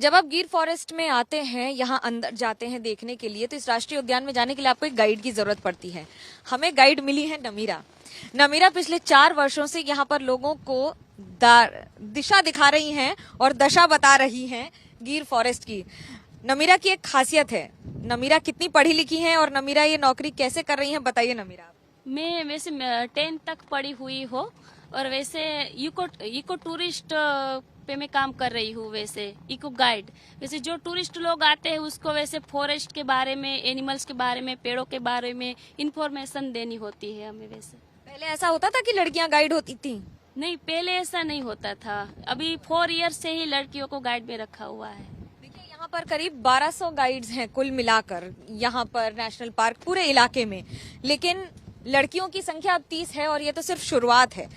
जब आप गिर फॉरेस्ट में आते हैं, यहाँ अंदर जाते हैं देखने के लिए, तो इस राष्ट्रीय उद्यान में जाने के लिए आपको एक गाइड की जरूरत पड़ती है। हमें गाइड मिली है नमीरा। नमीरा पिछले 4 वर्षों से यहाँ पर लोगों को दिशा दिखा रही हैं और दशा बता रही हैं गिर फॉरेस्ट की। नमीरा की एक खासियत है। नमीरा कितनी पढ़ी लिखी हैं और नमीरा ये नौकरी कैसे कर रही हैं, बताइए नमीरा। मैं वैसे 10 तक पढ़ी हुई हो और वैसे इको टूरिस्ट पे मैं काम कर रही हूँ। वैसे इको गाइड, वैसे जो टूरिस्ट लोग आते हैं उसको वैसे फॉरेस्ट के बारे में, एनिमल्स के बारे में, पेड़ों के बारे में इंफॉर्मेशन देनी होती है हमें। वैसे पहले ऐसा होता था कि लड़कियां गाइड होती थी? नहीं, पहले ऐसा नहीं होता था। अभी 4 ईयर से ही लड़कियों को गाइड में रखा हुआ है। देखिए, यहाँ पर करीब 1200 गाइड्स हैं कुल मिलाकर यहाँ पर नेशनल पार्क पूरे इलाके में, लेकिन लड़कियों की संख्या अब 30 है और ये तो सिर्फ शुरुआत है।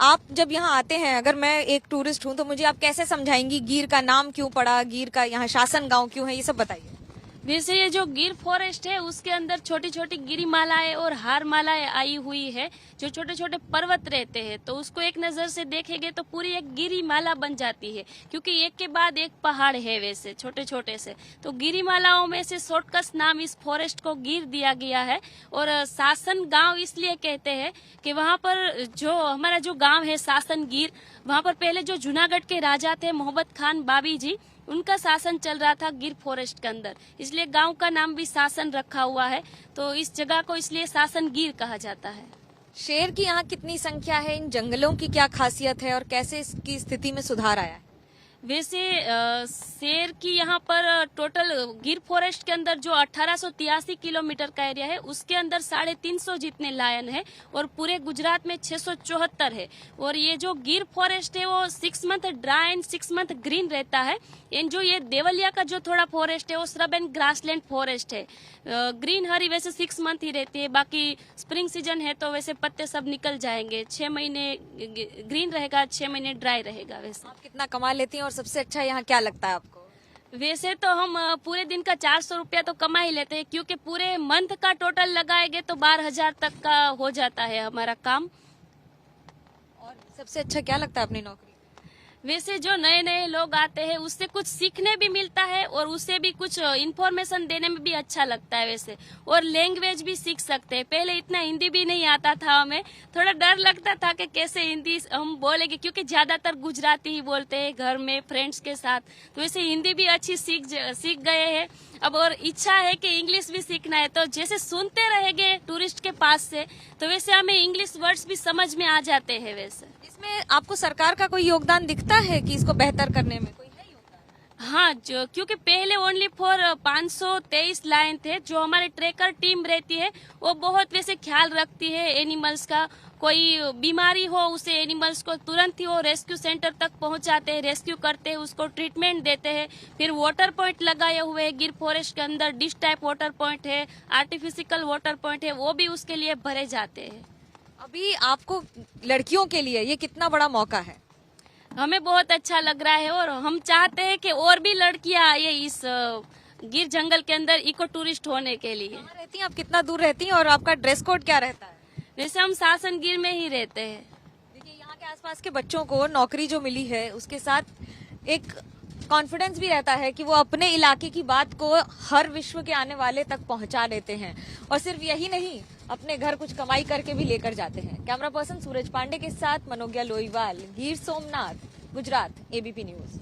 आप जब यहाँ आते हैं, अगर मैं एक टूरिस्ट हूँ, तो मुझे आप कैसे समझाएंगी गिर का नाम क्यों पड़ा, गिर का यहाँ शासन गांव क्यों है, ये सब बताइए। वैसे ये जो गिर फॉरेस्ट है उसके अंदर छोटी छोटी गिरिमालाएं और हारमालाएं आई हुई है। जो छोटे छोटे पर्वत रहते हैं तो उसको एक नजर से देखेंगे तो पूरी एक गिरिमाला बन जाती है, क्योंकि एक के बाद एक पहाड़ है वैसे छोटे छोटे से। तो गिरिमालाओं में से शॉर्टकट नाम इस फॉरेस्ट को गिर दिया गया है। और शासन गांव इसलिए कहते हैं कि वहाँ पर जो हमारा जो गांव है शासन गिर, वहाँ पर पहले जो जूनागढ़ के राजा थे मोहम्मद खान बाबी जी, उनका शासन चल रहा था गिर फॉरेस्ट के अंदर, इसलिए गांव का नाम भी शासन रखा हुआ है। तो इस जगह को इसलिए शासन गिर कहा जाता है। शेर की यहाँ कितनी संख्या है, इन जंगलों की क्या खासियत है और कैसे इसकी स्थिति में सुधार आया है? वैसे शेर की यहाँ पर टोटल गिर फॉरेस्ट के अंदर जो 1883 किलोमीटर का एरिया है उसके अंदर 350 जितने लायन है और पूरे गुजरात में 674 है। और ये जो गिर फॉरेस्ट है वो 6 month dry and 6 month green रहता है। एंड जो ये देवलिया का जो थोड़ा फॉरेस्ट है वो श्रब एंड ग्रासलैंड फॉरेस्ट है। ग्रीन हरी वैसे 6 मंथ ही रहती है, बाकी स्प्रिंग सीजन है तो वैसे पत्ते सब निकल जाएंगे। 6 महीने ग्रीन रहेगा, 6 महीने ड्राई रहेगा। वैसे आप कितना कमा लेती हैं और सबसे अच्छा यहाँ क्या लगता है आपको? वैसे तो हम पूरे दिन का 400 रुपया तो कमा ही लेते हैं, क्योंकि पूरे मंथ का टोटल लगाएंगे तो 12,000 तक का हो जाता है हमारा काम। और सबसे अच्छा क्या लगता है अपनी नौकरी? वैसे जो नए नए लोग आते हैं उससे कुछ सीखने भी मिलता है और उससे भी कुछ इन्फॉर्मेशन देने में भी अच्छा लगता है वैसे। और लैंग्वेज भी सीख सकते हैं। पहले इतना हिंदी भी नहीं आता था, हमें थोड़ा डर लगता था कि कैसे हिंदी हम बोलेंगे, क्योंकि ज्यादातर गुजराती ही बोलते हैं घर में फ्रेंड्स के साथ। तो वैसे हिंदी भी अच्छी सीख गए हैं अब, और इच्छा है कि इंग्लिश भी सीखना है। तो जैसे सुनते रहेंगे टूरिस्ट के पास से तो वैसे हमें इंग्लिश वर्ड्स भी समझ में आ जाते हैं। वैसे इसमें आपको सरकार का कोई योगदान दिखता है कि इसको बेहतर करने में कोई है योगदान? हाँ, जो क्योंकि पहले ओनली फॉर 523 लायन थे। जो हमारे ट्रेकर टीम रहती है वो बहुत वैसे ख्याल रखती है एनिमल्स का। कोई बीमारी हो उसे एनिमल्स को तुरंत ही वो रेस्क्यू सेंटर तक पहुंचाते हैं, रेस्क्यू करते हैं, उसको ट्रीटमेंट देते हैं। फिर वाटर पॉइंट लगाए हुए हैं गिर फॉरेस्ट के अंदर, डिश टाइप वाटर पॉइंट है, आर्टिफिशियल वाटर पॉइंट है, वो भी उसके लिए भरे जाते हैं। अभी आपको लड़कियों के लिए ये कितना बड़ा मौका है? हमें बहुत अच्छा लग रहा है और हम चाहते हैं कि और भी लड़कियां आए इस गिर जंगल के अंदर इको टूरिस्ट होने के लिए। कहाँ रहती हैं आप, कितना दूर रहती हैं और आपका ड्रेस कोड क्या रहता है? वैसे हम शासन गिर में ही रहते हैं। देखिए, यहाँ के आसपास के बच्चों को नौकरी जो मिली है उसके साथ एक कॉन्फिडेंस भी रहता है कि वो अपने इलाके की बात को हर विश्व के आने वाले तक पहुंचा देते हैं। और सिर्फ यही नहीं, अपने घर कुछ कमाई करके भी लेकर जाते हैं। कैमरा पर्सन सूरज पांडे के साथ मनोज्ञा लोईवाल, गिर सोमनाथ, गुजरात, एबीपी न्यूज।